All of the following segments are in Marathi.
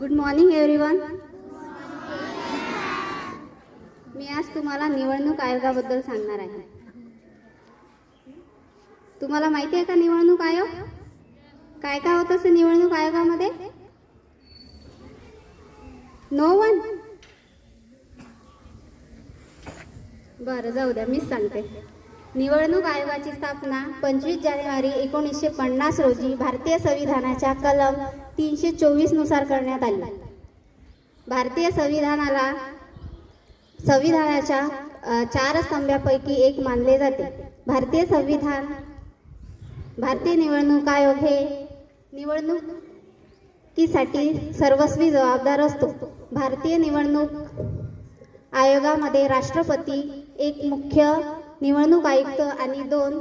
Good morning everyone. मी आज तुम्हाला निवडणूक आयोगाबद्दल सांगणार आहे. तुम्हाला माहिती आहे का निवडणूक आयोग काय काय होतं असं निवडणूक आयोगामध्ये? No one. बरं, जाऊ द्या, मीच सांगते. निवडणूक आयोगाची स्थापना 25 जानेवारी 1950 रोजी भारतीय संविधानाच्या कलम 324 नुसार करण्यात आली. भारतीय संविधानाच्या 4 स्तंभांपैकी एक मानले जाते. भारतीय निवडणूक आयोग हे निवडणुकीसाठी सर्वस्वी जबाबदार असतो. भारतीय निवडणूक आयोगामध्ये राष्ट्रपती, एक मुख्य निवडणूक आयुक्त आणि 2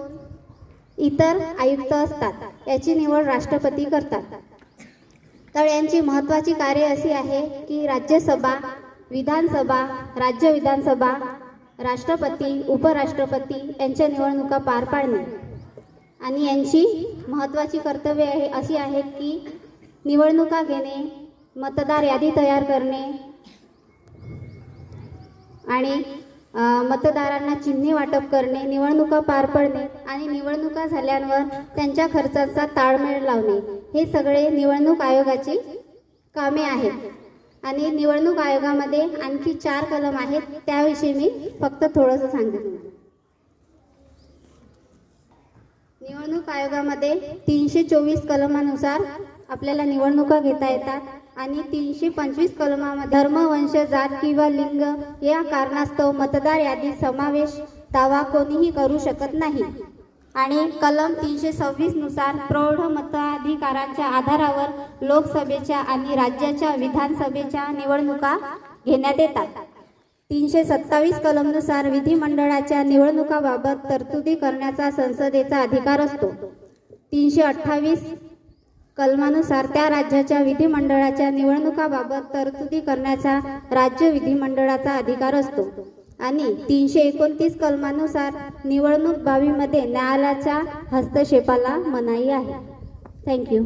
इतर आयुक्त असतात. याची निवड राष्ट्रपती करतात. तर यांची महत्त्वाची कार्ये अशी आहे की राज्यसभा, विधानसभा, राज्य विधानसभा, राष्ट्रपती, उपराष्ट्रपती यांच्या निवडणुका पार पाडणे. आणि यांची महत्त्वाची कर्तव्ये अशी आहेत की निवडणुका घेणे, मतदार यादी तयार करणे आणि मतदारांना चिन्हे वाटप करणे, निवडणुका पार पडणे आणि निवडणुका झाल्यावर त्यांच्या खर्चाचा ताळमेळ लावणे, हे सगळे निवडणूक आयोगाची कामे आहेत. आणि निवडणूक आयोगामध्ये आणखी 4 कलम आहेत, त्याविषयी मी फक्त थोडंसं सांगते. निवडणूक आयोगामध्ये 324 कलमानुसार आपल्याला निवडणुका घेता येतात आणि 325 कलमामध्ये धर्म, वंश, जात किंवा लिंग या कारणास्तव मतदार यादीत समावेश दावा कोणीही करू शकत नाही. आणि कलम 326 नुसार प्रौढ मताधिकाराच्या आधारावर लोकसभेच्या आणि राज्याच्या विधानसभेच्या निवडणुका घेण्यात येतात. 327 कलमनुसार विधिमंडळाच्या निवडणुकाबाबत तरतुदी करण्याचा संसदेचा अधिकार असतो. 328 कलमानुसार त्या राज्याच्या विधिमंडळाच्या निवडणुकाबाबत तरतुदी करण्याचा राज्य विधिमंडळाचा अधिकार असतो. आणि 329 कलमानुसार निवडणूक बाबीमध्ये न्यायालयाच्या हस्तक्षेपाला मनाई आहे. थँक्यू.